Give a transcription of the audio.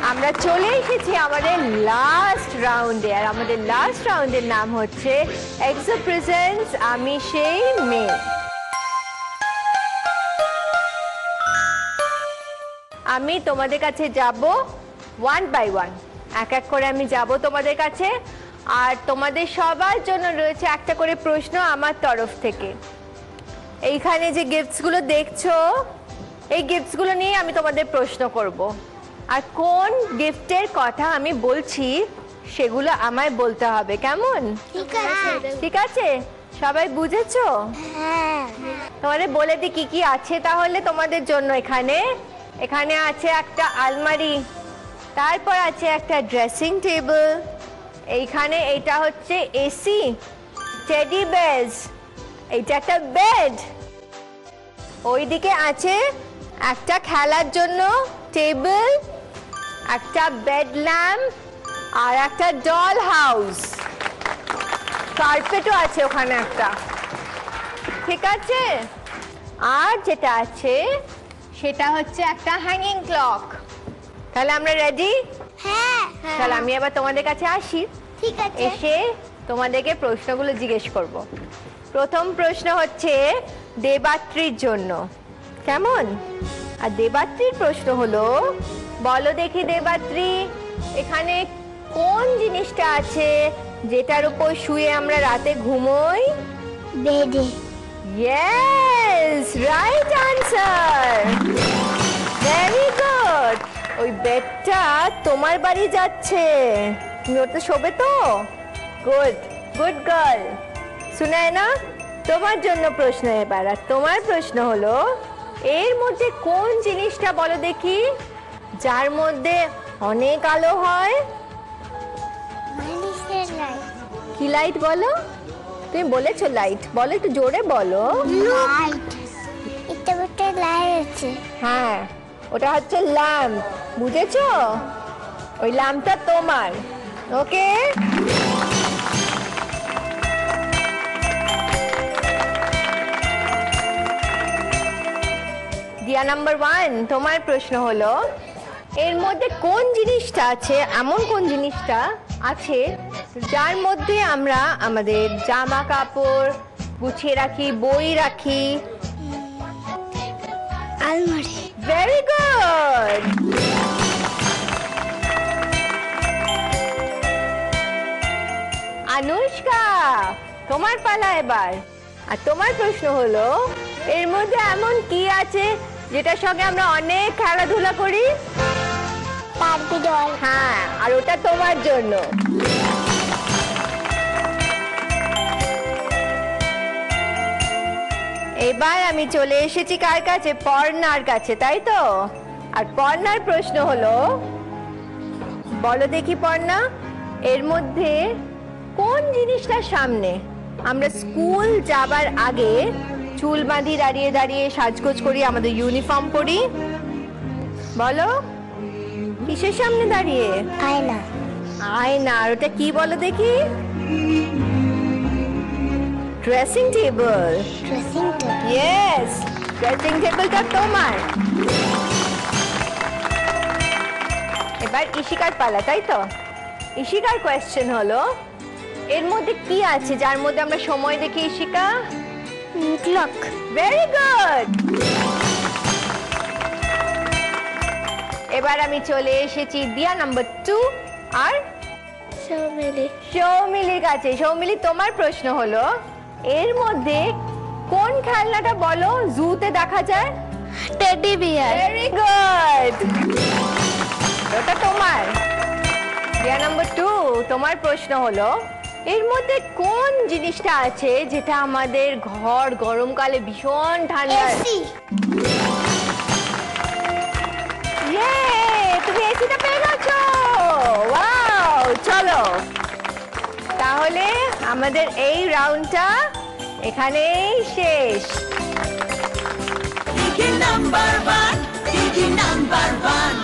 আমরা চলে এসেছি আমাদের লাস্ট রাউন্ডে, আর আমাদের লাস্ট রাউন্ডের নাম হচ্ছে এক্সো প্রেজেন্টস আমি সেই মেয়ে। আমি তোমাদের কাছে যাব ওয়ান বাই ওয়ান, এক এক করে আমি যাব তোমাদের কাছে, আর তোমাদের সবার জন্য রয়েছে একটা করে প্রশ্ন আমার তরফ থেকে। এইখানে যে গিফটসগুলো দেখছো, এই গিফটসগুলো নিয়ে আমি তোমাদের প্রশ্ন করব, আর কোন গিফটের কথা আমি বলছি সেগুলো আমায় বলতে হবে, কেমন? ঠিক আছে, সবাই বুঝেছো? তোমাদের বলে দি কি কি আছে তাহলে তোমাদের জন্য। এখানে আছে একটা আলমারি, তারপর আছে একটা ড্রেসিং টেবিল, এইখানে এটা হচ্ছে এসি, টেডি বেয়ার্স, এইটা একটা বেড, ওইদিকে আছে একটা খেলার জন্য টেবিল, একটা বেড ল্যাম্প, আর একটা ডল হাউস, কার্পেটও আছে ওখানে একটা, ঠিক আছে? আর যেটা আছে সেটা হচ্ছে একটা হ্যাঙ্গিং ক্লক। তাহলে আমরা রেডি? হ্যাঁ। তাহলে আমি এবার তোমাদের কাছে আসি, ঠিক আছে। এসে তোমাদেরকে প্রশ্নগুলো জিজ্ঞেস করব। প্রথম প্রশ্ন হচ্ছে দেবাত্রীর জন্য, কেমন? আর দেবাত্রীর প্রশ্ন হলো, বলো দেখি দেবাত্রী, এখানে কোন জিনিসটা আছে যেটার উপর শুয়ে আমরা রাতে ঘুমোই? বেডে। Yes, right answer, very good. ওই বেডটা তোমার বাড়ি যাচ্ছে, তুমি ওটা শোবে তো? Good good girl. শুনায় না? তোমার জন্য প্রশ্ন এবার, আর তোমার প্রশ্ন হলো, এর মধ্যে কোন জিনিসটা বলো দেখি যার মধ্যে অনেক আলো হয়? কি লাইট বলো? তুমি বলেছো লাইট, বলো একটু জোরে বলো। লাইট। এটা একটা লাইট আছে। হ্যাঁ, ওটা হচ্ছে ল্যাম্প, বুঝেছো? ওই ল্যাম্পটা তোমার, ওকে? দিয়া নাম্বার 1, তোমার প্রশ্ন হলো, এর মধ্যে কোন জিনিসটা আছে, এমন কোন জিনিসটা আছে যার মধ্যে আমরা আমাদের জামা কাপড় গুছিয়ে রাখি, বই রাখি? আলমারি। Very good. আনুষ্কা, তোমার পালা এবার, আর তোমার প্রশ্ন হলো, এর মধ্যে এমন কি আছে যেটার সঙ্গে আমরা অনেক খেলাধুলা করি? Barbie doll. হ্যাঁ, আর ওটা তোমার জন্য। এবার আমি চলে এসেছি কার কাছে? পর্ণার কাছে, তাই তো? আর পর্ণার প্রশ্ন হলো, বলো দেখি পর্ণা, এর মধ্যে কোন জিনিসটার সামনে আমরা স্কুল যাবার আগে চুল বাঁধি, দাঁড়িয়ে দাঁড়িয়ে সাজগোজ করি, আমাদের ইউনিফর্ম পরি? বলো, কিসের সামনে দাঁড়িয়ে? আয়না। আয়না। আর ওটা কি বলো দেখি? Dressing table. Dressing table. Yes, dressing টেবিলটা তোমার। এবার ইশিকার পালা, তাই তো? ইশিকার কোয়েশ্চেন হলো, এর মধ্যে কি আছে যার মধ্যে আমরা সময় দেখি, ইশিকা? ক্লক। Very good. এবার আমি চলে এসেছি দিয়া নাম্বার 2 আর সৌমিলির কাছে। সৌমিলি, তোমার প্রশ্ন হলো, এর মধ্যে কোন খেলনাটা বলো জুতে দেখা যায়? Teddy bear. ভেরি গুড, ওটা তোমার। দিয়া নাম্বার 2, তোমার প্রশ্ন হলো, এর মধ্যে কোন জিনিসটা আছে যেটা আমাদের ঘর গরমকালে ভীষণ ঠান্ডা? এসি। তুমি এসিটা পেয়ে গেছো, ওয়াও। চলো তাহলে আমাদের এই রাউন্ডটা এখানেই শেষ। Number 1, number 1।